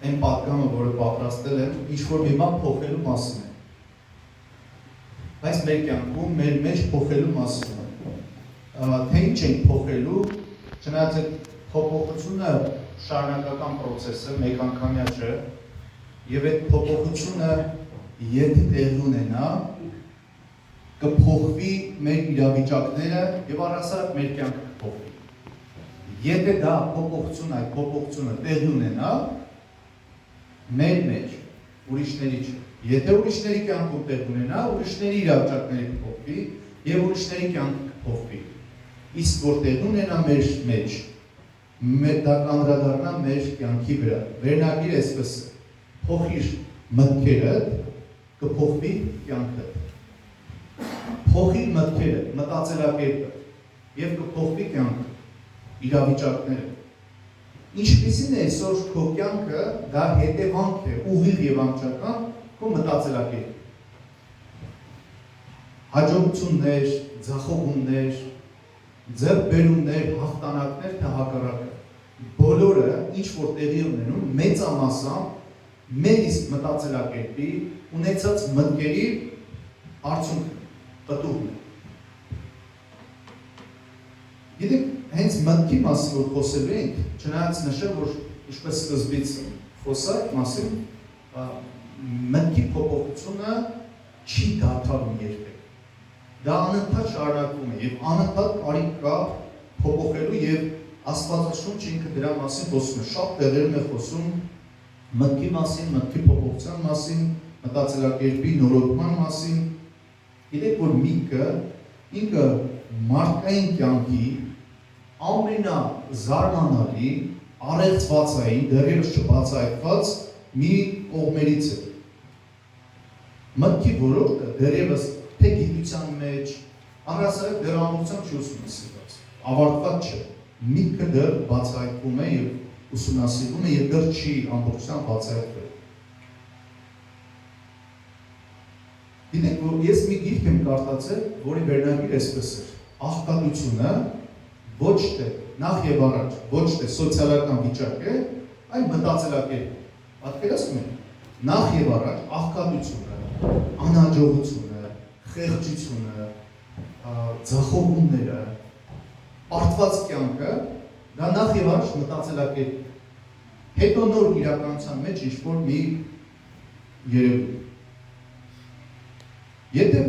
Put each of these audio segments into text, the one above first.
այն պատգամը, որը պատրաստել եմ, ինչ-որ մի բան փոխելու մասին է։ Բայց մեր կյանքում մեր մեջ փոխելու մասին է։ Թե ինչ ենք փոխելու, չնայած այդ փոփոխությունը շարունակական process է, մեկ անգամյա չէ, եւ այդ փոփոխությունը եթե տեղի ունենա, կփոխվի մեր իրավիճակները եւ առհասարակ մեր կյանքը կփոխվի։ Եթե դա փոփոխություն, այդ փոփոխությունը տեղի ունենա, մեր մեջ, ուրիշների չէ։ Եթե ուրիշների կյանքում տեղի ունենա, ուրիշների իրավիճակները կփոխվի եւ ուրիշների կյանքը կփոխվի։ Իսկ որ տեղի ունենա մեր մեջ, դա կանդրադառնա մեր կյանքի վրա։ Վերնագիր այսպես է. փոխիր մտքերդ, կփոխվի կյանքդ։ Փոխիր մտքերը, մտածելակերպը եւ կփոխվի կյանքը, իրավիճակները։ Ինչպիսին է այսօր քո կյանքը, դա հետևանք է, ուղիղ եւ անմիջական քո մտածելակերպ։ Հաջողություններ, ձախողումներ, ձեռքբերումներ, հաղթանակներ, թե հակառակը։ Բոլորը ինչ որ տեղի ունենում մեծամասամբ մեր իսկ մտածելակերպի ունեցած մտքերի արդյունքն է, պտուղն է։ Գիտեք, հենց մտքի մասին որ խոսելու ենք, չնայած նշեմ, որ ինչպես սկզբից խոսա այդ մասին, մտքի փոփոխությունը չի դադարում երբեք։ Դա անընդհատ շարունակվում է եւ անընդհատ կարիք կա փոփոխելու եւ Աստվածաշունչը ինքը դրա մասին խոսում է, շատ տեղերում է խոսում մտքի մասին, մտքի փոփոխության մասին, մտածելակերպի նորոգման մասին։ Գիտեք, որ միտքը ինքը մարդկային կյանքի ամենազարմանալի, առեղծվածային, դեռևս չբացահայտված մի կողմերից է։ Մտքի ոլորտը դեռևս թե գիտության մեջ, առհասարակ դեռ ամբողջությամբ չի ուսումնասիրված, ավարտված չէ։ Միտքը դեռ բացահայտվում է եւ ուսումնասիրվում է եւ դեռ չի ամբողջությամբ բացահայտվել։ Գիտեք, որ ես մի գիրք եմ կարդացել, որի վերնագիրը այսպես էր. աղքատությունը ոչ թե նախ եւ առաջ, ոչ թե սոցիալական վիճակ է, այլ մտածելակերպ։ Պատկերացնում եք, նախ եւ առաջ աղքատությունը, անհաջողությունը, խեղճությունը, ձախողումները, պարտված կյանքը, դա նախ եւ առաջ մտածելակերպ։ Հետո նոր իրականության մեջ ինչ-որ մի երևույթ։ Եթե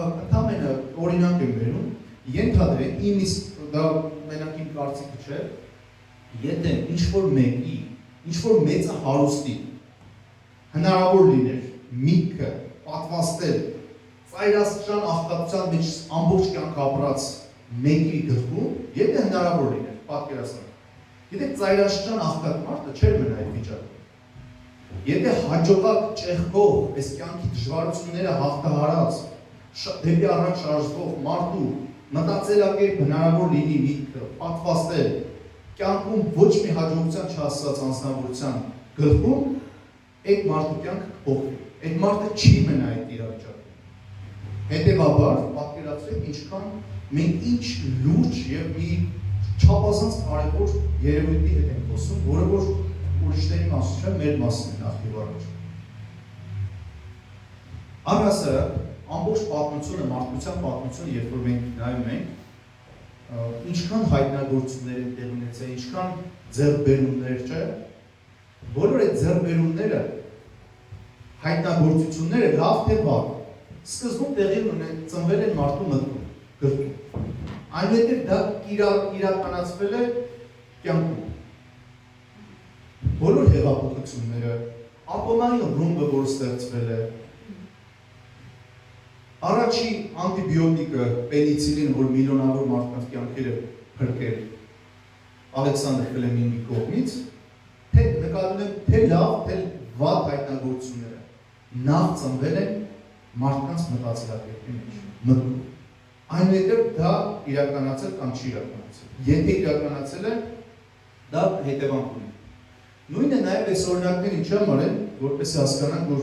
ընդամենը օրինակ եմ բերում, ենթադրենք, իմիստ դա մենակ իմ կարծիքը չէ, եթե ինչ-որ մեկի, ինչ-որ մեծը հարուստի հնարավոր լիներ միտքը պատվաստել ծայրաստիճան աղքատության մեջ ամբողջ կյանք ապրած մեկի գլխում, եթե հնարավոր լիներ, պատկերացնենք։ Գիտեք, ծայրաստիճան աղքատ մարդը չէր մնա այդ վիճակում։ Եթե հաջողակ ճեղքով այս կյանքի դժվարությունները հաղթահարած, դեպի առաջ շարժվող մարդու մտածելակերպ հնարավոր լինի միտքը պատվաստել կյանքում ոչ մի հաջողության չհասած անձնավորության գլխում, այդ մարդու կյանքը կփոխվի։ Այդ մարդը չի մնա այդ իրավիճակում։ Հետևաբար, պատկերացրեք ինչքան մենք ինչ լուրջ եւ մի չափազանց կարևոր երևույթի հետ ենք խոսում, որը որ ուրիշների մասին չէ, մեր մասին է նախ եւ առաջ։ Առհասարակ, ամբողջ պատմությունը, մարդկության պատմությունը, երբ որ մենք նայում ենք, ինչքան հայտնագործություններ են տեղի ունեցել, ինչքան ձեռքբերումներ, չէ՞, բոլոր այդ ձեռքբերումները, հայտնագործությունները լավ թե վատ, սկզբում տեղի ծնվել են մարդու մտքում, գրքում։ Այնուհետև դա իրականացվել է կյանքում։ Բոլոր հեղափոխությունները, ատոմային ռումբը, որ ստեղծվել է, առաջի անտիբիոտիկը, պենիցիլին, որ միլիոնավոր մարդկանց կյանքերը փրկել Ալեքսանդր Ֆլեմինգի կողմից, թե նկատում եմ, թե լավ, թե վատ հայտնագործությունները նախ ծնվել են մարդկանց մտածելակերպի մեջ, մտքում։ Այնուհետև դա իրականացել կամ չի իրականացել։ Եթե իրականացել է, դա հետևանք ունի։ Նույնը նաև այս օրինակները ինչի համար են, որպեսզի հասկանանք, որ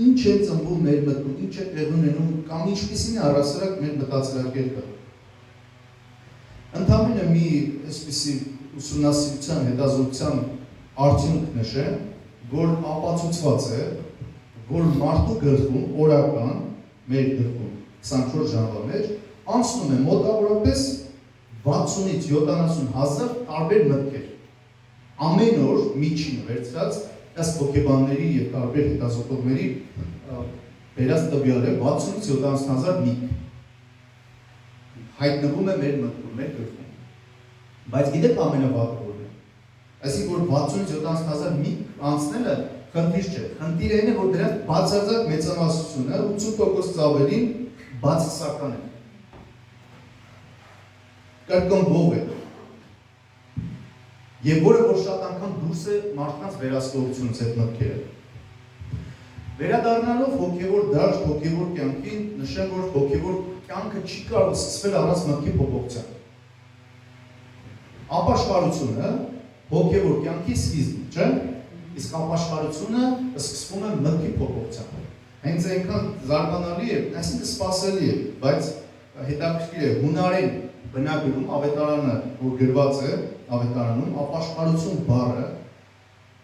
ինչ է ծնվում մեր մտքում, ինչ է տեղի ունենում կամ ինչպիսին է առհասարակ մեր մտածելակերպը։ Ընդամենը մի այսպիսի ուսումնասիրության, հետազոտության արդյունք նշեմ, որ ապացուցված է, որ մարդու գլխում օրական մեր գլխում 24 ժամվա մեջ անցնում է մոտավորապես 60-ից 70 հազար տարբեր մտքեր։ Ամեն օր միջինը վերցրած ըստ հոգեբանների եւ տարբեր հետազոտողների վերած տվյալ է 60-ից 70 հազար միտք հայտնվում է մեր մտքում, մեր գլխում։ Բայց գիտեք ամենավատը որն է։ Այսինքն որ 60-ից 70 հազար միտք անցնելը խնդիր չէ։ Խնդիրը այն է, որ դրանց բացարձակ մեծամասնությունը 80%-ից ավելին բացասական է։ Կրկնվող է։ Եվ որը որ շատ անգամ դուրս է մարդկանց վերահսկողությունից այդ մտքերը։ Վերադառնալով հոգևոր դաշտ, հոգևոր կյանքին, նշեմ, որ հոգևոր կյանքը չի կարող սկսվել առանց մտքի փոփոխության։ Ապաշխարությունը հոգևոր կյանքի սկիզբն է, չէ՞։ Իսկ ապաշխարությունը սկսվում է մտքի փոփոխությամբ։ Հենց այնքան զարմանալի է, այսինքն սպասելի է, բայց հետաքրքիր է հունարեն բնագրում ավետարանը, որ գրված է ավետարանում, ապաշխարություն բառը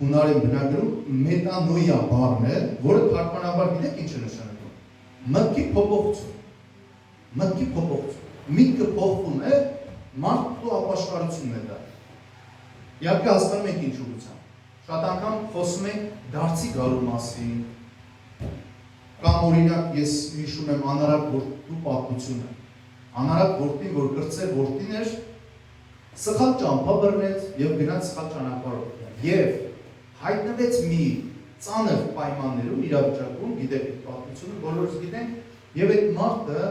հունարեն բնագրում մետանոյա բառն է, որը թարգմանաբար գիտեք ինչ է նշանակում։ Մտքի փոփոխություն։ Մտքի փոփոխություն։ Միտքը փոխվում է, մարդու ապաշխարությունն է դա։ Իհարկե հասկանում եք ինչ ուղղությամբ։ Շատ անգամ խոսում ենք դարձի գալու մասին։ Կամ օրինակ ես հիշում եմ անարակ որդու պատմությունը։ Անարակ որդին, որ կրտսեր որդին էր, սխալ ճամփա բռնեց եւ գնաց սխալ ճանապարհով։ Եվ հայտնվեց մի ծանր պայմաններում իրավիճակում, գիտեք այդ պատմությունը, բոլորս գիտենք, եւ այդ մարդը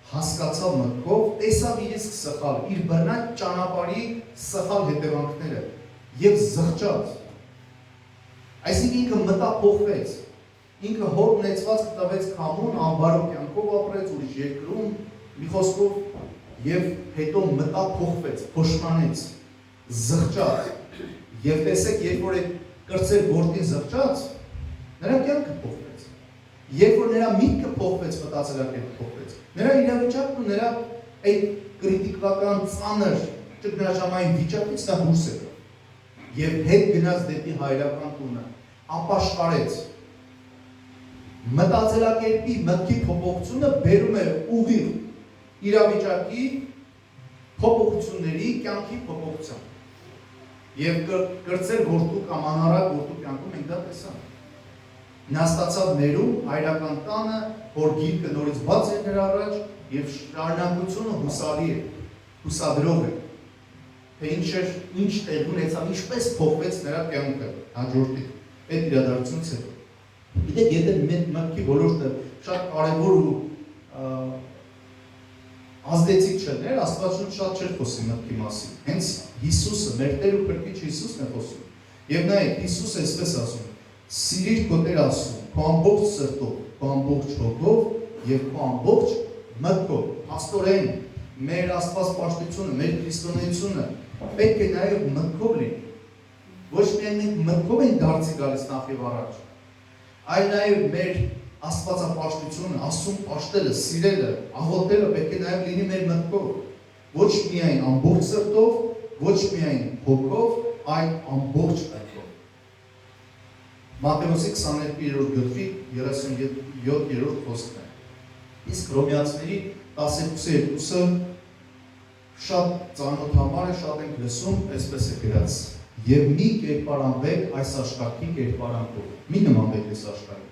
հասկացավ մտքով, տեսավ իր իսկ սխալ, իր բռնած ճանապարհի սխալ հետևանքները եւ զղջաց։ Այսինքն ինքը մտափոխվեց, ինքը հոր ունեցված տվեց քամուն, անբարո կյանքով ապրեց ուրիշ երկրում, մի խոսքով եւ հետո մտափոխվեց, փոշմանեց, զղջաց։ Եվ տեսեք, երբ որ այդ կրտսեր որդին զղջաց, նրա կյանքը փոխվեց։ Երբ որ նրա միտքը փոխվեց, մտածելակերպը փոխվեց, նրա իրավիճակն ու նրա այդ կրիտիկական ծանր ճգնաժամային վիճակից նա դուրս եկավ։ Եվ հետ գնաց դեպի հայրական տունը, ապաշխարեց։ Մտածելակերպի մտքի փոփոխությունը բերում է ուղիղ իրավիճակի փոփոխությունների, կյանքի փոփոխության։ Եվ կրտսեր որդու կամ անարակ որդու կյանքում մենք դա տեսանք։ Նա ստացավ ներում հայրական տանը, որ գիրկը նորից բաց է նրա առաջ եւ շարունակությունը հուսալի է, հուսադրող է։ Թե ինչ տեղ ունեցավ, ինչպես փոխվեց նրա կյանքը հաջորդի այդ իրադարձությունից հետո։ Գիտեք, եթե մտքի ոլորտը շատ կարևոր ու ազդեցիկ չէր, Աստվածաշունչը շատ չէր խոսում մտքի մասին։ Հենց Հիսուսը, մեր Տեր ու Փրկիչ Հիսուսն է խոսում։ Եվ նայեք, Հիսուսը այսպես ասում. «Սիրիր քո Տեր Աստծուն, քո ամբողջ սրտով, քո ամբողջ հոգով եւ քո ամբողջ մտքով»։ Աստորեն մեր աստվածպաշտությունը, մեր քրիստոնեությունը պետք է նաեւ մտքով լինի։ Ոչ միայն մենք մտքով ենք դարձի գալիս նախ եւ առաջ, այլ նաեւ մեր աստվածապաշտությունը, Աստծուն պաշտելը, սիրելը, աղոթելը պետք է նաև լինի մեր մտքով, ոչ միայն ամբողջ սրտով, ոչ միայն հոգով, այլ ամբողջ մտքով։ Մատթեոսի 22-րդ գլխի 37-րդ խոսքն է։ Իսկ Հռոմեացիների 12-ը շատ ծանոթամար է, շատ ենք լսում, այսպես է գրած. «Եվ մի կերպարանվեք այս աշխարհի կերպարանքով, մի նմանվեք այս աշխարհին։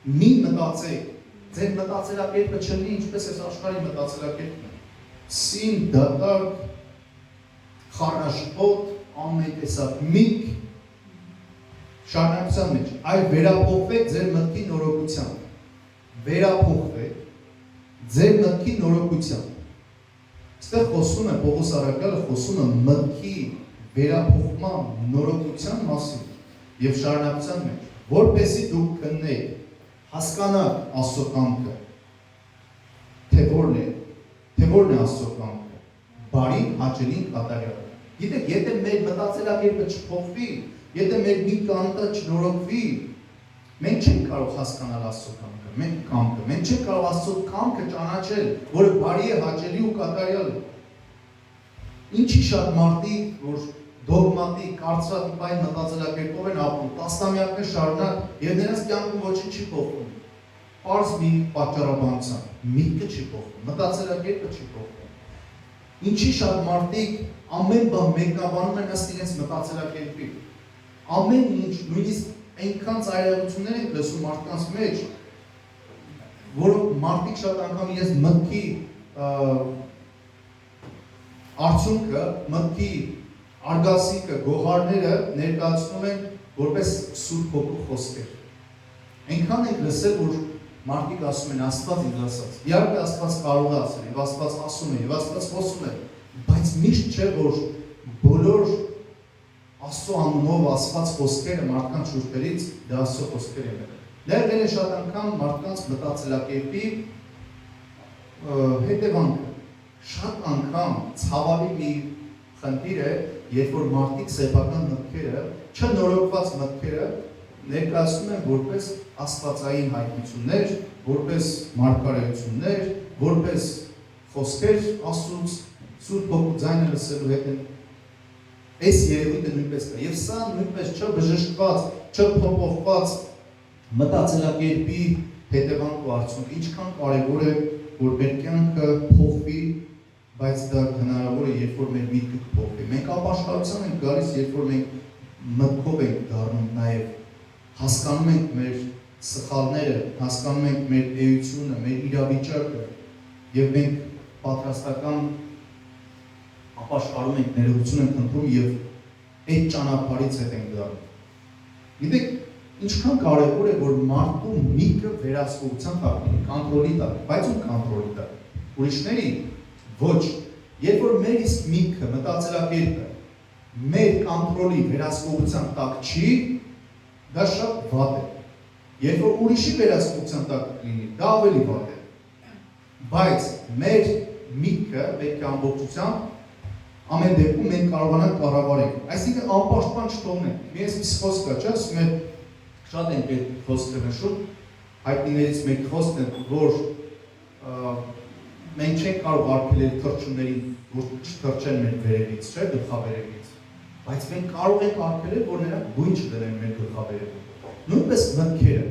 Մի մտածեք, ձեր մտածելակերպը չլինի ինչպես այս աշխարհի մտածելակերպն է։ Սին, դատարկ, խառնաշփոթ, ամեն տեսակ միտք, շարունակության մեջ, այլ վերափոխվեք ձեր մտքի նորոգությամբ։ Վերափոխվեք ձեր մտքի նորոգությամբ։ Այստեղ խոսում է Պողոս առաքյալը խոսում է մտքի վերափոխման նորոգության մասին եւ շարունակության մեջ, որպեսզի դուք քննեք, հասկանաք Աստծո կամքը, թե որն է Աստծո կամքը, բարի, հաճելի, կատարյալ։ Գիտեք, եթե մեր մտածելակերպը չփոխվի, եթե մեր միտքը չնորոգվի, մենք չենք կարող հասկանալ Աստծո կամքը, մենք չենք կարող Աստծո կամքը ճանաչել, որը բարի է, հաճելի ու կատարյալ է։ Ինչի շատ մարդիկ, որ դոգմատիկ, կարծրատիպային մտածելակերպով են ապրում, տասնամյակներ շարունակ եւ նրանց կյանքում ոչինչ չի փոխվում։ Պարզ մի պատճառաբանությամբ, միտքը չի փոխվում, մտածելակերպը չի փոխվում։ Ինչի շատ մարդիկ ամեն բան մեկնաբանում են ըստ իրենց մտածելակերպի։ Ամեն ինչ, նույնիսկ այնքան ծայրահեղություններ են լսում մարդկանց մեջ, որոնք մարդիկ շատ անգամ իրենց մտքի արդյունքը, մտքի արգասիքը, գոհարները ներկայացնում են որպես Սուրբ Հոգու խոսքեր։ Այնքան ենք լսել, որ մարդիկ ասում են Աստված ինձ ասաց։ Իհարկե Աստված կարող է ասել, եւ Աստված ասում է, եւ Աստված խոսում է, բայց միշտ չէ, որ բոլոր Աստծո անունով ասված խոսքերը մարդկանց շուրթերից դա Աստծո խոսքեր են։ Լերվել է շատ անգամ մարդկանց մտածելակերպի հետևանքը։ Շատ անգամ ցավալի մի խնդիր է, երբ որ մարդիկ սեփական մտքերը, չնորոգված մտքերը ներկայացնում են որպես աստվածային հայտնություններ, որպես մարգարեություններ, որպես խոսքեր Աստծուց, Սուրբ Հոգու ձայնը լսելու հետ են։ Այս երևույթը նույնպես կա, եւ սա նույնպես չբժշկված, չփոփոխված մտածելակերպի հետևանք ու արդյունք, ինչքան կարևոր է, որ մեր կյանքը փոխվի, բայց դա հնարավոր է, երբ որ մեր միտքը կփոխվի։ Մենք ապաշխարության ենք գալիս, երբ որ մենք մտքով ենք դառնում, նաև հասկանում ենք մեր սխալները, հասկանում ենք մեր էությունը, մեր իրավիճակը, եւ մենք պատրաստական ապաշխարում ենք, ներողություն ենք խնդրում եւ այդ ճանապարհից հետ ենք դառնում։ Գիտեք, ինչքան կարևոր է, որ մարդու միտքը վերահսկողության տակ լինի, կոնտրոլի տակ, բայց ում կոնտրոլի տակ։ Ուրիշների ոչ, երբ որ մեր իսկ միտքը, մտածելակերպը մեր կոնտրոլի վերահսկողության տակ չի, դա շատ վատ է։ Երբ որ ուրիշի վերահսկողության տակ լինի, դա ավելի վատ է։ Բայց մեր միտքը պետք է ամբողջությամբ ամեն դեպքում մենք կարողանանք կառավարենք։ Այսինքն անպաշտպան չթողնենք։ Մի այսպես խոսք կա, չէ՞, ասում են շատ ենք այդ խոսքը նշում, հայտնիներից մեկ խոսքն է, որ մենք չենք կարող արգելել թռչուններին, որ չթռչեն մեր վերևից, չէ՞, գլխավերևից, բայց մենք կարող ենք արգելել, որ նրանք գույն չդնեն մեր գլխավերևում։ Նույնպես մտքերը։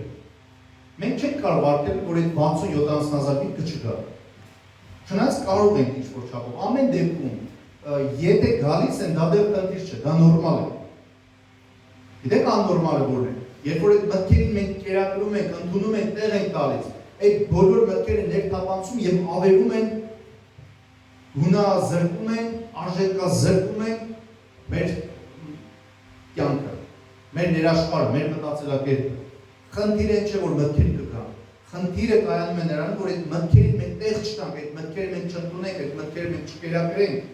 Մենք չենք կարող արգելել, որ այդ 60-70 հազար միտքը չգա։ Չնայած կարող ենք ինչ-որ չափով, ամեն դեպքում եթե գալիս են, դա դեռ խնդիր չէ, դա նորմալ է։ Գիտեք աննորմալը որն է։ Երբ որ այդ մտքերին մենք կերակրում ենք, ընդունում ենք, տեղ ենք տալիս, այդ բոլոր մտքերը ներթափանցում եւ ավերում են, գունազրկում են, արժեքազրկում են մեր կյանքը, մեր ներաշխարհը, մեր մտածելակերպը։ Խնդիրը չէ, որ մտքեր կգան։ Խնդիրը կայանում է նրանում, որ այդ մտքերին մենք տեղ չտանք, այդ մտքերը մենք չընդունենք, այդ մտքերը մենք չկերակրենք,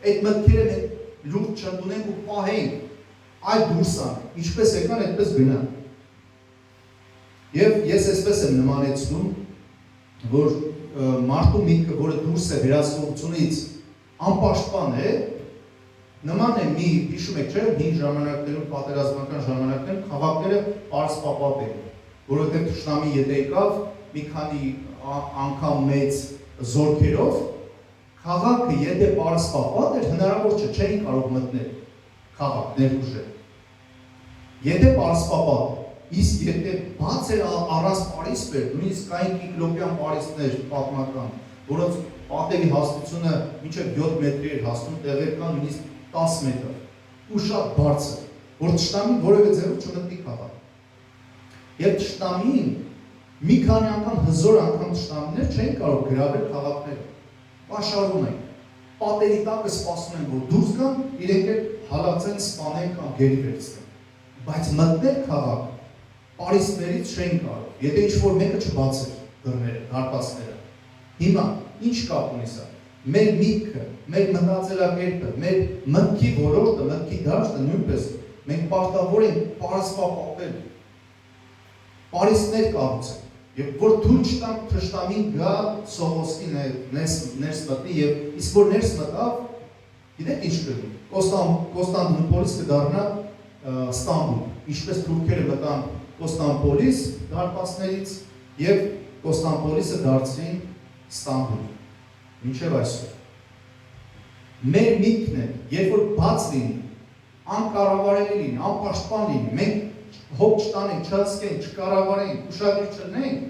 այդ մտքերը մենք լուրջ չընդունենք ու պահենք, այդ դուրս անենք, ինչպես եկան, այդպես գնան։ Եվ ես այսպես եմ նմանեցնում, որ մարդու միտքը, որը դուրս է վերահսկողությունից անպաշտպան է, նման է մի, հիշում եք չէ, հին ժամանակներում, պատերազմական ժամանակներում քաղաքները պարսպապատ էին, որովհետև թշնամի եթե եկավ մի քանի անգամ մեծ զորքերով, քաղաքը եթե պարսպապատ էր, հնարավոր չէ, չէին կարող մտնել քաղաք, ներուժել։ Եթե պարսպապատ է, իսկ եթե բաց էր առանց պարիսպեր, նույնիսկ կային կիկլոպյան պարիսպներ պատմական, որոնց պատերի հաստությունը մինչև 7 մետրի էր հասնում, տեղեր կան նույնիսկ 10 մետր, ու շատ բարձր, որ թշնամին որևէ ձևով չմտնի քաղաք։ Եվ թշնամին մի քանի անգամ, հզոր անգամ թշնամիներ չէին կարող գրավել քաղաքները, պաշարում են, պատերի տակը սպասում են, որ դուրս գան, իրենք էլ հալածեն, սպանեն կամ գերի վերցնեն, բայց մտնել քաղաք պարիսպներից չեն կարող, եթե ինչ-որ մեկը չբացեր դռները, դարպասները։ Հիմա, ինչ կապ ունի սա։ Մեր միտքը, մեր մտածելակերպը, մեր մտքի ոլորտը, մտքի դաշտը նույնպես մենք պարտավոր ենք պարսպապատել, պարիսպներ կառուցել, եւ որ թույլ չտանք թշնամին գա Սողոսկի ներս մտնի եւ իսկ որ ներս մտավ, գիտեք ինչ կլինի։ Կոստանդնուպոլիս կդառնա Ստամբուլ, ինչպես թուրքերը մտան Կոստանդնուպոլիս դարպասներից եւ Կոստանդնուպոլիսը դարձրին Ստամբուլ։ Մինչև այսօր։ Մեր միտքն է, երբ որ բաց լինի, անկառավարելի լինի, անպաշտպան լինի, մենք հոգ չտանենք, չհսկենք, չկառավարենք, ուշադիր չլինենք,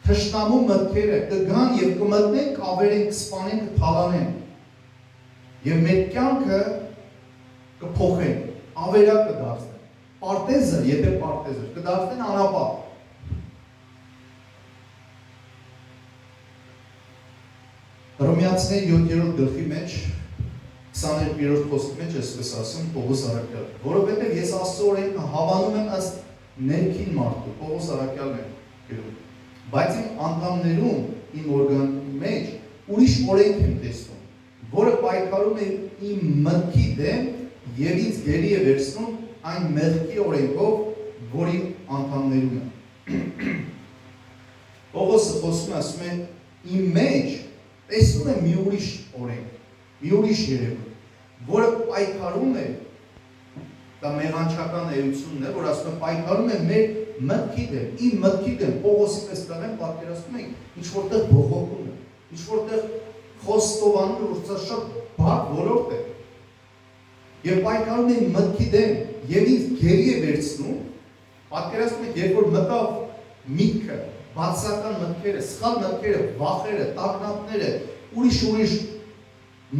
թշնամու մտքերը կգան եւ կմտնեն, կավերեն, կսպանեն, կթալանեն։ Եվ մեր կյանքը կփոխեն, ավերակ կդարձնեն։ Պարտեզը, եթե պարտեզը, կդարձնեն անապատ։ Հռոմեացիների 7-րդ գլխի մեջ 22-րդ խոսքի մեջ էսպես ասում Պողոս Արաքյալը, որովհետև ես Աստծո օրենքը հավանում եմ ըստ ներքին մարդու, Պողոս Արաքյալն է գրում, բայց իմ անդամներում, իմ օրգանի մեջ ուրիշ օրենք եմ տեսնում, որը պայքարում է իմ մտքի դեմ եւ ինձ գերի է վերցնում այն մեղքի օրենքով, որի անդամներում եմ։ Պողոսը խոսում է, ասում է, իմ մեջ տեսնում եմ մի ուրիշ օրենք, մի ուրիշ երևույթ, որը պայքարում է, դա մեղանչական էությունն է, որ ասում է պայքարում է մեր մտքի դեմ, իմ մտքի դեմ, Պողոսի պես տղեն պատկերացնում ենք, ինչ որտեղ բողոքում է, ինչ որտեղ խոստովանում է, որ սա շատ բարդ ոլորտ է, եւ պայքարում է իմ մտքի դեմ, եւ ինձ գերի է վերցնում, պատկերացնում եք, երբ որ մտավ միտքը, բացական մտքերը, սխալ մտքերը, վախերը, տագնապները, ուրիշ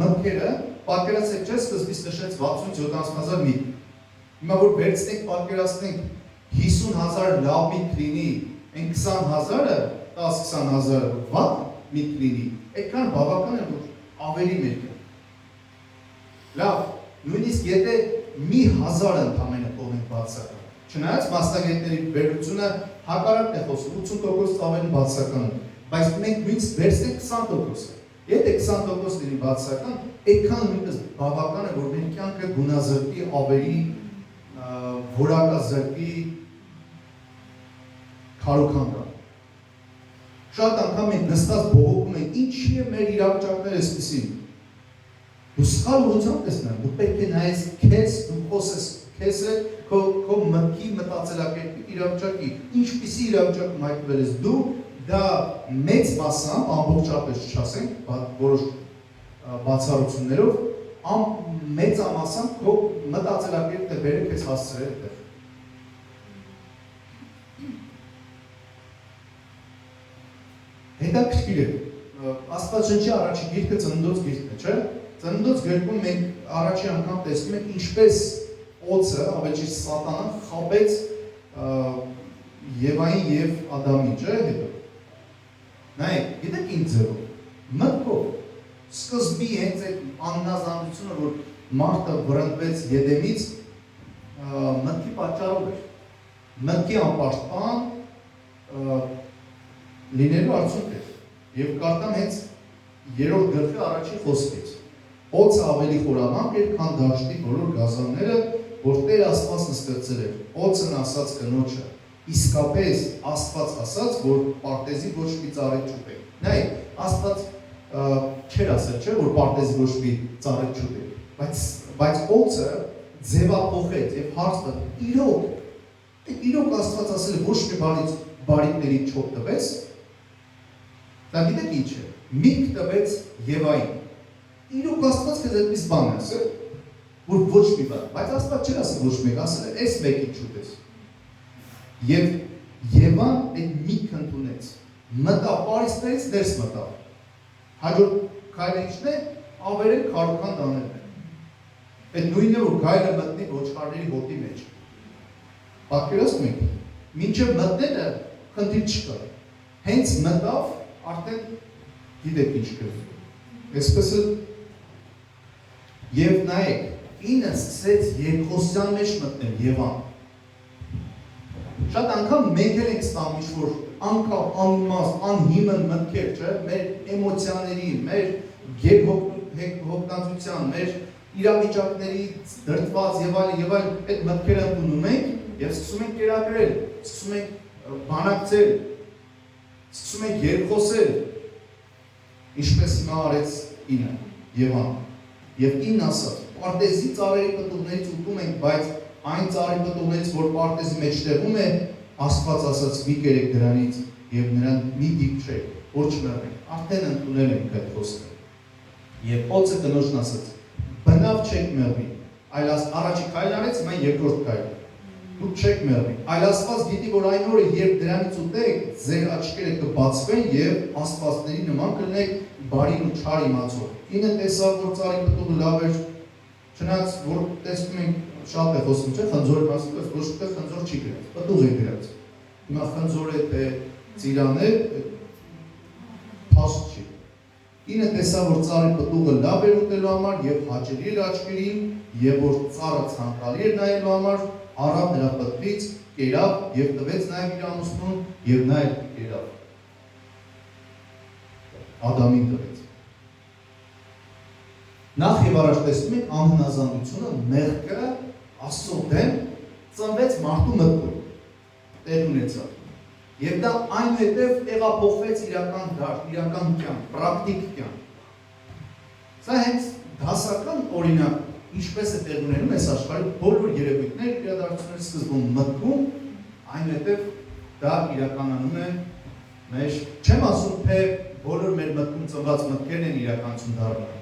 մտքերը, պատկերացեք չէ, սկզբից նշեց 60-70,000 միտք։ Հիմա որ վերցնենք, պատկերացնենք 50,000 լավ միտք լինի, այն 20,000-ը, 10-20,000-ը վատ միտք լինի, այդքան բավական է, որ ավելի մեր կյանք։ Լավ, նույնիսկ եթե 1,000 ընդամենը թողնենք բացական, չնայած մասնագետների վերլուծությունը հակառակն է խոսում, 80% ավելի բացական է, բայց մենք նույնիսկ վերցնենք 20%-ը։ Եթե 20% լինի բացական, այդքան նույնպես բավական է, որ մեր կյանքը գունազրկի, ավելի որակազրկի, քարոքան կա։ Շատ անգամ մենք նստած բողոքում ենք, ինչի է մեր իրավիճակները այսպիսին։ Դու սխալ ուղղությամբ ես նայում, դու պետք է նայես քեզ, դու խոսես քեզ հետ, քո մտքի մտածելակերպի իրավիճակի, ինչպիսի իրավիճակում հայտնվել ես դու, դա մեծ մասամբ, ամբողջապես չասենք, որոշ բացառություններով, մեծամասամբ քո մտածելակերպն է բերել քեզ հասցրել այդտեղ։ Հետաքրքիր է, Աստվածաշնչի առաջի գիրքը Ծննդոց գիրքն է, չէ՞։ Ծննդոց գրքում մենք առաջի անգամ տեսնում ենք ինչպես օձը, ավելի ճիշտ Սատանան խաբեց Եվային եւ Ադամին, չէ՞, հետո։ Նայեք, գիտեք ինչ ձևով, մտքով, սկզբի հենց այդ անհնազանդությունը, որ մարդը վրընդվեց Եդեմից, մտքի պատճառով էր, մտքի անպաշտպան լինելու արդյունք էր, եւ կարդամ հենց 3-րդ գլխի առաջին խոսքից, օձը ավելի խորամանկ էր, քան դաշտի բոլոր գազանները, որ Տեր Աստվածն ստեղծել էր, օձն ասաց կնոջը, իսկապես Աստված ասաց, որ պարտեզի ոչ մի ծառեր չուտեք։ Նայեք, Աստված չէր ասել, չէ, որ պարտեզի ոչ մի ծառեր չուտեք, բայց օձը ձևափոխեց եւ հարց տվեց, իրոք Աստված ասել է ոչ մի բանից բարիքների չօգտվես, դա գիտեք ինչ է, միտք տվեց Եվային, իրոք Աստված քեզ այդպես բան է ասել, որ ոչ մի բան, բայց Աստված չէր ասել ոչ մեկ, ասել է այս մեկի չուտես։ Եվ Եվան այդ միտքը ընդունեց, մտավ Պարիսներից ներս մտավ։ Հաջորդ քայլը ինչն է, ավերել քարոքան տաներն է։ Այդ նույնն է, որ գայլը մտնի ոչխարների հոտի մեջ։ Պատկերացնում եք, մինչև մտնելը խնդիր չկա։ Հենց մտավ, արդեն գիտեք ինչ կրվում։ Այսպես է, եւ նայեք, ինը սկսեց երկխոսության մեջ մտնել Եվան։ Շատ անգամ մենք էլ ենք ստանում ինչ-որ անկապ, անիմաստ, անհիմն մտքեր, չէ, մեր էմոցիաների, մեր գերհոգնածության, մեր իրավիճակների դրդված եւ այլ այդ մտքերը ընդունում ենք եւ սկսում ենք կերակրել, սկսում ենք բանակցել, սկսում ենք երկխոսել, ինչպես հիմա արեց ինը, Եվան։ Եվ ինն ասաց, պարտեզի ծառերի պտուղներից ուտում ենք, բայց այն ծառի պտուղներից, որ պարտեզի մեջտեղում է, Աստված ասաց մի կերեք դրանից եւ նրան մի դիպչեք, որ չմեռնեք։ Արդեն ընդունել ենք այդ խոսքը։ Եվ օձը կնոջն ասաց, բնավ չեք մեռնի, այլ առաջի քայլն արեց, հիմա երկրորդ քայլը։ Դուք չեք մեռնի։ Այլ Աստված գիտի, որ այն օրը, երբ դրանից ուտեք, ձեր աչքերը կբացվեն եւ աստվածների նման կլինեք բարին ու չար իմացող։ Ինը տեսավ, որ ծառի պտուղը լավ էր, չնայած որ տեսնում ենք շատ է խոսում, չէ՞, խնձորի մասին, բայց ոչ թե խնձոր չի գրած, պտուղ է գրած։ Հիմա խնձոր է թե ծիրան է, փաստ չի։ Ինը տեսավ, որ ծառի պտուղը լավ էր ուտելու համար եւ հաճելի էր աչքերին, եւ որ ծառը ցանկալի էր նայելու համար, առավ նրա պտղից, կերավ եւ տվեց նաեւ իր ամուսնուն եւ նա էլ կերավ։ Ադամին տվեց։ Նախ եւ առաջ տեսնում ենք անհնազանդությունը, մեղքը Աստծո դեմ ծնվեց մարդու մտքում, տեղ ունեցավ։ Եվ դա այնուհետև տեղափոխվեց իրական դաշտ, իրական կյանք, պրակտիկ կյանք։ Սա հենց դասական օրինակ, ինչպես է տեղ ունենում այս աշխարհի բոլոր երևույթներ, իրադարձությունների սկզբում մտքում, այնուհետև դա իրականանում է մեր, չեմ ասում, թե բոլոր մեր մտքում ծնված մտքերն են իրականություն դառնում,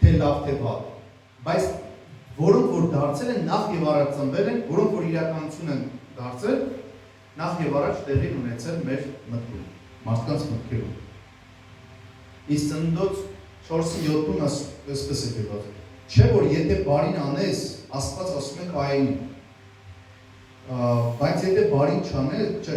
թե լավ, թե վատ, բայց որոնք որ դարձել են, նախ եւ առաջ ծնվել են, որոնք որ իրականություն են դարձել, նախ եւ առաջ տեղի ունեցել մեր մտքում, մարդկանց մտքերում։ Իսկ Ծննդոց 4:7-ում այսպես է գրված. Չէ որ եթե բարին անես, Աստված ասում է Կայենին, բայց եթե բարին չանես,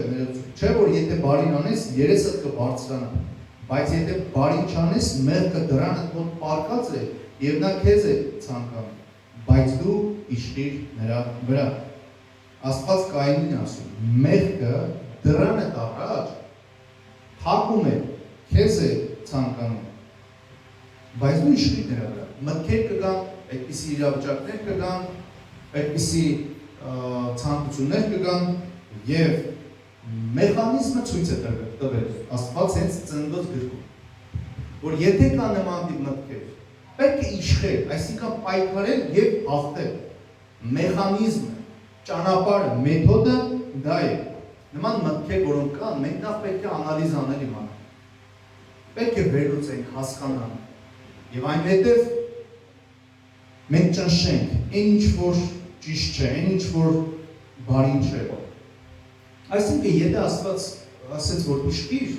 չէ որ եթե բարին անես, երեսդ կբարձրանա, բայց եթե բարին չանես, մեղքը դրանդ մոտ պարկած է եւ նա քեզ է ցանկանում, բայց դու իշխիր նրա վրա։ Աստված Կայենին ասում, մեղքը դրանդ առաջ հակում է, քեզ է ցանկանում, բայց դու իշխիր նրա վրա։ Մտքեր կգան, այդպիսի իրավիճակներ կգան, այդպիսի ցանկություններ կգան եւ մեխանիզմը ցույց է տվել Աստված հենց Ծննդոց գրքում, որ եթե կա նման տիպ մտքեր, պետք է իշխել, այսինքն պայքարել եւ հաղթել։ Մեխանիզմը, ճանապարհը, մեթոդը դա է։ Նման մտքեր, որոնք կան, մենք նախ պետք է անալիզ անել իմանալ։ Պետք է վերլուծենք, հասկանանք եւ այնուհետեւ մենք ճնշենք, այն ինչ որ ճիշտ չէ, այն ինչ որ բարին չէ։ Այսինքն, եթե Աստված ասեց, որ իշխիր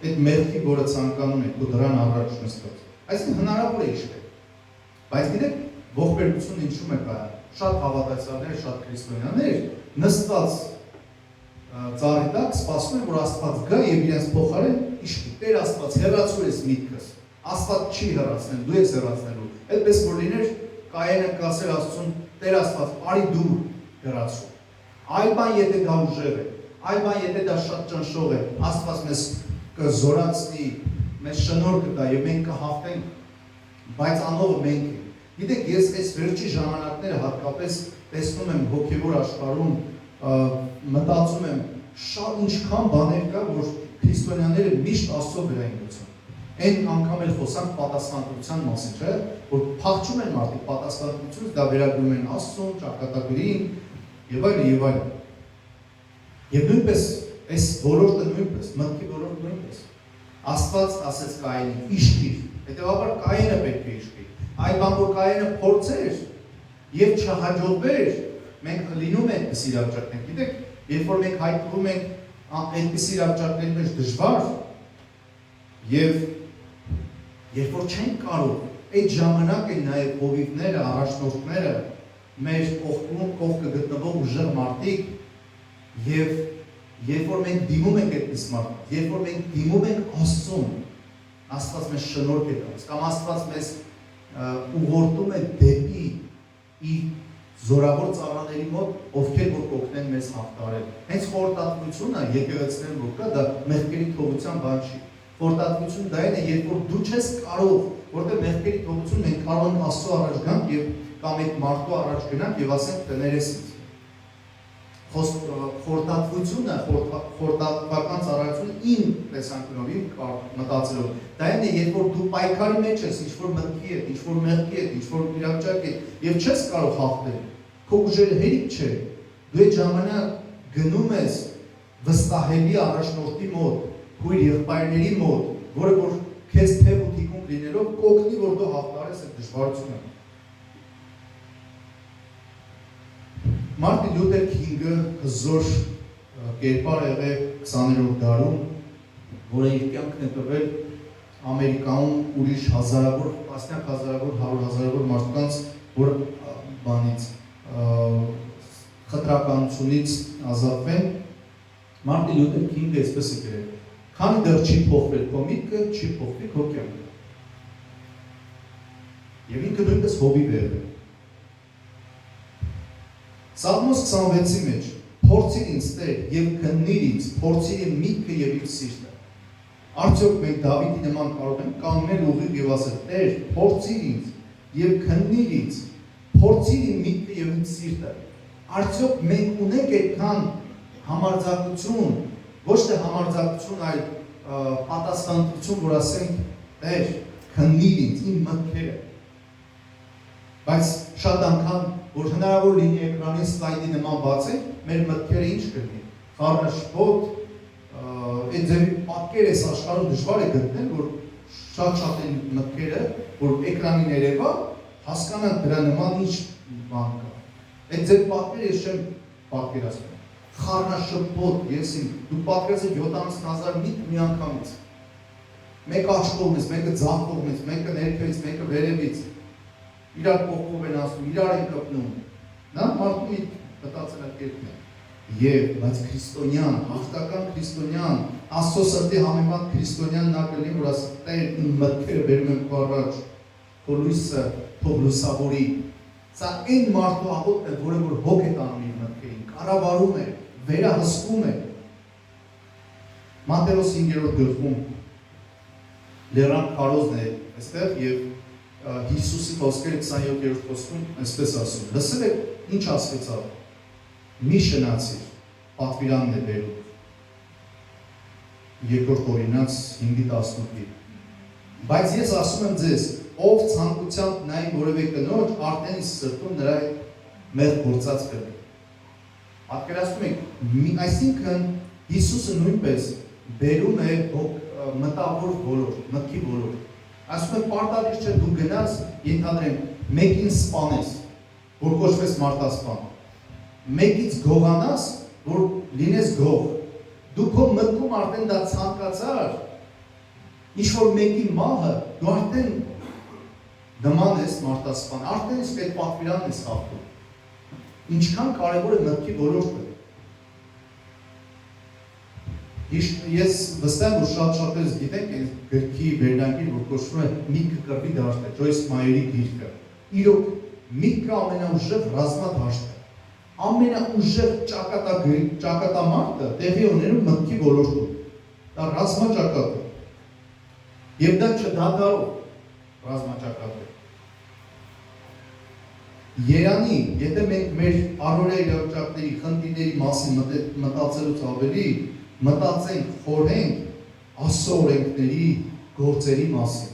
այդ մեղքի, որը ցանկանում եք, ու դրան առաջ նստած, այսինքն հնարավոր է իշխել։ Բայց գիտեք, ողբերգությունը ինչու՞մ է կայանում։ Շատ հավատացյալներ, շատ քրիստոնյաներ նստած ծառի տակ սպասում են, որ Աստված գա եւ իրենց փոխարեն իշխի։ Տեր Աստված, հեռացու ես միտքս։ Աստված չի հեռացնել, դու ես հեռացնելու։ Այդպես որ լիներ, Կայենը կասեր Աստծուն, Տեր Աստված, արի դու հեռացու։ Այլ բան եթե դա ուժեղ է, այլ բան եթե դա շատ ճնշող է, Աստված մեզ կզորացնի, մեզ շնորհ կտա եւ մենք կհաղթենք, բայց անողը մենք ենք։ Գիտեք, ես այս վերջի ժամանակները հատկապես տեսնում եմ հոգեվոր աշխարհում, մտածում եմ, շատ ինչքան բաներ կա, որ քրիստոնյաները միշտ Աստծո վրա են գցում։ Այն անգամ էլ խոսանք պատասխանատվության մասին, չէ՞, որ փախչում են մարդիկ պատասխանատվությունից, դա վերագրում են Աստծուն, ճակատագրին եւ այլն եւ այլն։ Եվ նույնպես այս ոլորտը նույնպես, մտքի ոլորտը նույնպես։ Աստված ասեց Կայենին, իշխիր, հետեւաբար Կայենը պետք է իշխի։ Այդ բան որ Կայենը փորձեր եւ չհաջողվեր, մենք լինում ենք այդպես իրավիճակներ, գիտեք, երբ որ մենք հայտնվում ենք այդպես իրավիճակների մեջ դժվար եւ երբ որ չենք կարող, այդ ժամանակ են նաեւ հովիվները, առաջնորդները, մեր կողքը գտնվող ուժեղ մարդիկ եւ երբ որ մենք դիմում ենք այդպես մարդկանց, երբ որ մենք դիմում ենք Աստծուն, Աստված մեզ շնորհ է տալիս, կամ Աստված մեզ ուղղորդում է դեպի իր զորավոր ծառաների մոտ, ովքեր որ կօգնեն մեզ հաղթարել։ Հենց խորհրդատվությունը եկեղեցիներում որ կա, դա մեղքերի թողության բան չի։ Խորհրդատվությունը դա այն է, երբ որ դու չես կարող, որտեղ մեղքերի թողություն մենք կարող ենք Աստծո առաջ գանք եւ կամ այդ մարդու առաջ գնանք եւ ասենք տներես ինձ։ Խորհրդատվությունը, խորհրդատվական ծառայությունը իմ տեսանկյունով, իմ մտածելով, դա այն է, երբ որ դու պայքարի մեջ ես, ինչ-որ մտքի հետ, ինչ-որ մեղքի հետ, ինչ-որ իրավիճակի հետ եւ չես կարող հաղթել, քո ուժերը հերիք չէ, դու այդ ժամանակ գնում ես վստահելի առաջնորդի մոտ, քույր եղբայրների մոտ, որը որ քեզ թև ու թիկունք լինելով կօգնի, որ դու հաղթարես այդ դժվարությունը։ Մարտին Լյութեր Քինգը հզոր կերպար եղել 20-րդ դարում, որը իր կյանքն է տվել Ամերիկայում ուրիշ հազարավոր, տասնյակ հազարավոր, 100,000-ավոր մարդկանց, որ բանից խտրականությունից ազատվեն, Մարտին Լյութեր Քինգը այսպես է գրել. քանի դեռ չի փոխվել քո միտքը, չի փոխվել քո կյանքը։ Եվ ինքը նույնպես հովիվ է եղել։ Սաղմոս 26-ի մեջ փորձիր ինձ Տեր եւ քննիր ինձ, փորձիր իմ միտքը եւ իմ սիրտը։ Արդյոք մենք Դավիթի նման կարող ենք կանգնել ուղիղ եւ ասել. Տեր, փորձիր ինձ եւ քննիր ինձ, փորձիր իմ միտքը եւ իմ սիրտը։ Արդյոք մենք ունենք այդքան համարձակություն, ոչ թե համարձակություն, այլ պատասխանատվություն, որ ասենք. Տեր, քննիր ինձ, իմ մտքերը։ Բայց շատ անգամ, որ հնարավոր լինի էկրանին սլայդի նման բացենք, մեր մտքերը ինչ կլինի։ Խառնաշփոթ, այդ ձևի պատկեր էս աշխարհում դժվար է գտնել, որ շատ են մտքերը, որ էկրանին երևա, հասկանանք դրա նման ինչ բան կա։ Այդ ձև պատկերը ես չեմ պատկերացնում։ Խառնաշփոթ, դու պատկերացրու 70,000 միտք մի անգամից։ Մեկը աջ կողմից, մեկը ձախ կողմից, մեկը ներքևից, մեկը վերևից։ Իրար կողքով են ասում, իրար են կպնում։ Նա մարդու մի մտածելակերպն է։ Եվ, բայց քրիստոնյան, հաղթական քրիստոնյան, Աստծո սրտի համեմատ քրիստոնյան նա կլինի, որ ասի, Տեր, իմ մտքերը բերում եմ քո առաջ, քո լույսը թող լուսավորի։ Սա այն մարդու աղոթն է, որը որ հոգ է տանում իր մտքերին, կառավարում է, վերահսկում է։ Մատթեոս 5-րդ գլխում լեռան քարոզն է այստեղ եւ Հիսուսի խոսքերը 27-րդ խոսքում այսպես ասում. լսել եք ինչ ասվեցավ, մի շնացիր, պատվիրանն է բերում։ Երկրորդ Օրինաց 5:18։ Բայց ես ասում եմ ձեզ, ով ցանկությամբ նայի որևէ կնոջ, արդեն իսկ սրտում նրա մեղ գործած կլինի։ Պատկերացնում եք, այսինքն Հիսուսը նույնպես բերում է մտավոր ոլորտ, մտքի ոլորտ։ Ասում եմ, պարտադիր չէ դու գնաս, ենթադրենք, մեկին սպանես, որ կոչվես մարտասպան, մեկից գողանաս, որ լինես գող, դու քո մտքում արդեն դա ցանկացար, ինչ-որ մեկի մահը, դու արդեն նման ես մարտասպան, արդեն իսկ այդ պատվիրանն ես խախտում։ Ինչքան կարևոր է մտքի ոլորտը։ Ես վստահ եմ, որ շատ-շատերս գիտենք այս գրքի վերնագիր, որ կոչվում է «Միտքը կռվի դաշտ է», Ջոյս Մայերի գիրքը։ Իրոք, միտքը ամենաուժեղ ռազմադաշտ է։ Ամենաուժեղ ճակատամարտը տեղի ունենում մտքի ոլորտում։ Դա ռազմաճակատ է։ Եվ դա չդադարող ռազմաճակատ է։ Երանի, եթե մենք մեր առօրյա իրավիճակների, խնդիրների մասին մտածելուց ավելի մտածենք, խորհենք Աստծո օրենքների, գործերի մասին։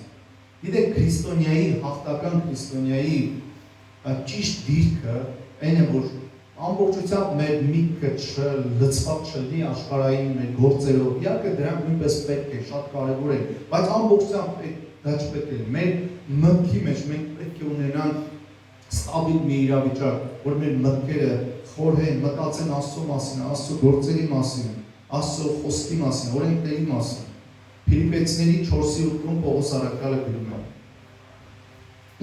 Գիտեք, քրիստոնյայի, հաղթական քրիստոնյայի ճիշտ դիրքը այն է, որ ամբողջությամբ մեր միտքը լցված չլինի աշխարհային մեր գործերով։ Իհարկե դրանք նույնպես պետք է, շատ կարևոր են, բայց ամբողջությամբ դա չպետք է լինի։ Մեր մտքի մեջ մենք պետք է ունենանք ստաբիլ մի իրավիճակ, որ մեր մտքերը խորհեն, մտածեն Աստծո մասին, Աստծո գործերի մասին, Աստծո խոսքի մասին, օրենքների մասին։ Փիլիպպեցիների 4:8-ում Պողոս առաքյալը գրում է.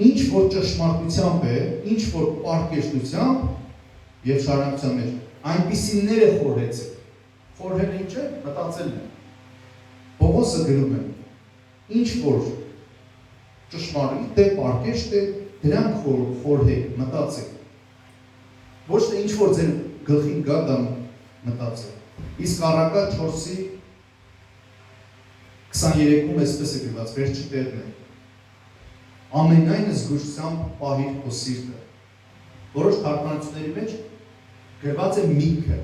ինչ որ ճշմարտությամբ է, ինչ որ պարկեշտությամբ եւ շարունակության մեջ, այնպիսիները խորհեցեք։ Խորհելը ինչ է, մտածելն է։ Պողոսը գրում է. ինչ որ ճշմարիտ է, պարկեշտ է, դրանք խորհեք, մտածեք։ Ոչ թե ինչ որ ձեր գլխին գա դա մտածեք։ Իսկ առակա 4:23-ում այսպես է գրված, վերջի տեղն է. ամենայն զգուշությամբ պահիր քո սիրտը։ Որոշ թարգմանությունների մեջ գրված է միտքը։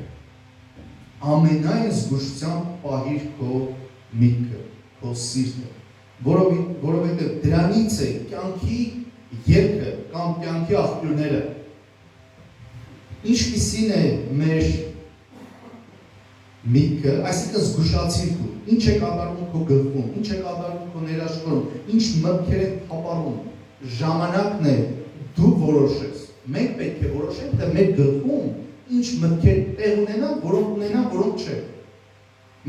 Ամենայն զգուշությամբ պահիր քո միտքը, քո սիրտը, որովհետև դրանից է կյանքի ելքը կամ կյանքի աղբյուրները։ Ինչպիսին է մեր միտքը, այսինքն զգուշացիր դու, ինչ է կատարվում քո գլխում, ինչ է կատարվում քո ներաշխարհում, ինչ մտքեր են թափառում, ժամանակն է դու որոշես։ Մենք պետք է որոշենք, թե մեր գլխում ինչ մտքեր տեղ ունենան, որոնք ունենան, որոնք չէ։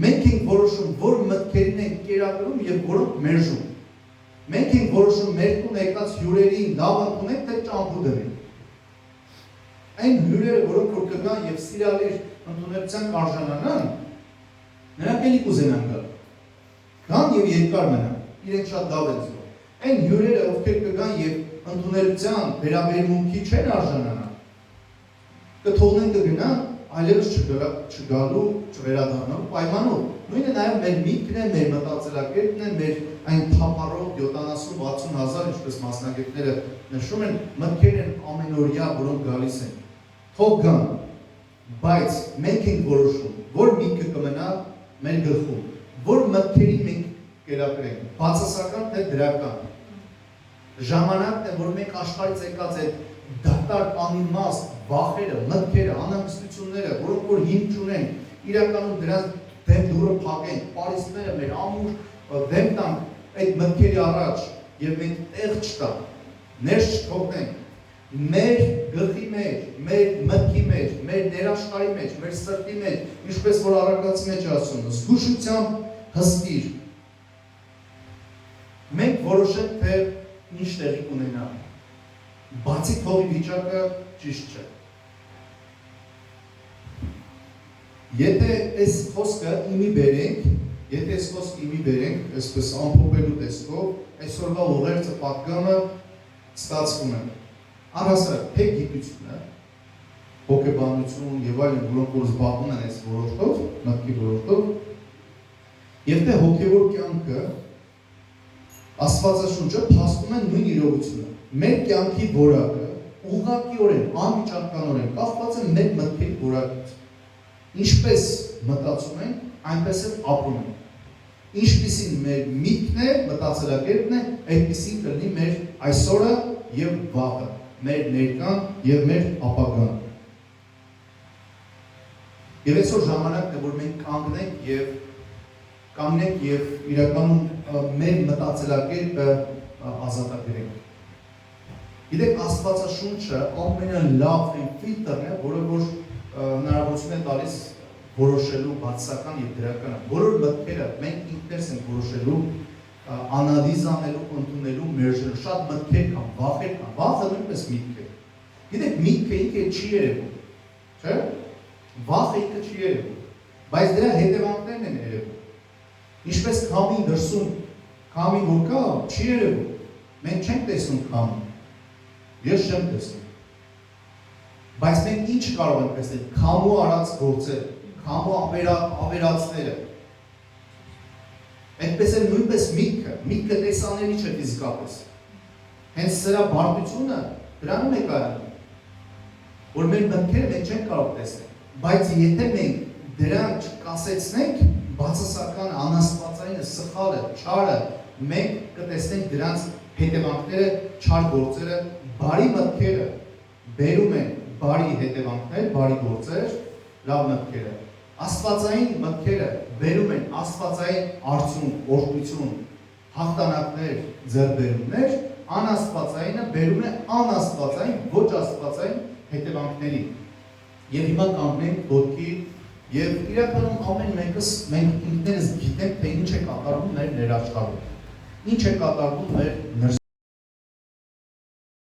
Մենք ենք որոշում, որ մտքերին ենք կերակրում եւ որոնք մերժում։ Մենք ենք որոշում մեր տուն եկած հյուրերին լավ ընդունենք, թե ճամփու դնենք։ Այն հյուրերը, որոնք որ կգան եւ սիրալիր ընդունելության կարժանանան, նրանք էլի կուզենան գալ։ Գան եւ երկար մնան, իրենք շատ լավ են զգում։ Այն հյուրերը, ովքեր կգան եւ ընդունելության վերաբերմունքի չեն արժանանա, կթողնեն կգնան, այլևս չգալու, չվերադառնալու պայմանով։ Նույնը նաեւ մեր միտքն է, մեր մտածելակերպն է, մեր այն թափառող 70-60 հազար, ինչպես մասնագետները նշում են, մտքեր են ամենօրյա, որոնք գալիս են։ Թող գան, բայց մենք ենք որոշում, որ միտքը կմնա մեր գլխում, որ մտքերին մենք կերակրենք, բացասական թե դրական։ Ժամանակն է, որ մենք աշխարհից եկած այդ դատարկ անիմաստ վախերը, մտքերը, անհանգստությունները, որոնք որ հիմք չունեն, իրականում դրանց դեմ դուրը փակենք, պարիսպները մեր ամուր դեմ տանք այդ մտքերի առաջ եւ մենք տեղ չտանք, ներս չթողնենք, մեր գլխի մեջ, մեր մտքի մեջ, մեր ներաշխարհի մեջ, մեր սրտի մեջ, ինչպես որ առակացի մեջ ասում, զգուշությամբ հստիր։ Մենք որոշենք, թե ինչ տեղի կունենա։ Բացի փողի վիճակը ճիշտ չէ։ Եթե այս խոսքը իմի բերենք, այսպես ամփոփելու տեսքով, այսօրվա ուղերձը պատգամը ստացվում է։ Առհասարակ թե գիտությունը, հոգեբանություն եւ այլն, որոնք որ զբաղվում են այս ոլորտով, մտքի ոլորտով, եւ թե հոգեվոր կյանքը, Աստվածաշունչը փաստում է նույն իրողությունը։ Մեր կյանքի որակը ուղղակիորեն, անմիջականորեն կախված է մեր մտքերի որակից։ Ինչպես մտածում ենք, այնպես էլ ապրում ենք։ Ինչպիսին մեր միտքն է, մտածելակերպն է, այդպիսին կլինի մեր այսօրը եւ վաղը, մեր ներկան եւ մեր ապագան։ Եվ այսօր ժամանակն է, որ մենք կանգնենք եւ իրականում մեր մտածելակերպը ազատագրենք։ Գիտեք, Աստվածաշունչը ամենալավ այն ֆիլտրն է, որը որ հնարավորություն է տալիս որոշելու բացասական եւ դրականը։ Բոլոր մտքերը մենք ինքներս ենք որոշելու, անալիզ անելու, ընդունելու, մերժելու։ Շատ մտքեր կան, վախեր կան։ Վախը նույնպես միտք է։ Գիտեք, միտքը ինքը չի երևում, չէ՞։ Վախը ինքը չի երևում, բայց դրա հետևանքներն են երևում։ Ինչպես քամի դրսում, քամի որ կա, չի երևում։ Մենք չենք տեսնում քամի։ Ես չեմ տեսնում։ Բայց մենք ինչ կարող ենք տեսնել, քամու արած գործերը, քամու ավերածները։ Այդպես էլ նույնպես միտքը տեսանելի չէ ֆիզիկապես։ Հենց սրա բարդությունը դրանում է կայանում, որ մեր մտքերը մենք չենք կարող տեսնել։ Բայց եթե մենք դրանք չկասեցնենք, բացասական, անաստվածային, սխալը, չարը, մենք կտեսնենք դրանց հետևանքները, չար գործերը, բարի մտքերը բերում են բարի հետևանքներ, բարի գործեր, լավ մտքերը։ Աստվածային մտքերը բերում են աստվածային արդյունք, օրհնություն, հաղթանակներ, ձեռքբերումներ, անաստվածայինը բերում է անաստվածային, ոչ աստվածային հետևանքների։ Եվ հիմա կանգնենք ոտքի եւ իրականում ամեն մեկս մենք ինքներս գիտենք, թե ինչ է կատարվում մեր ներաշխարհում։ Ինչ է կատարվում մեր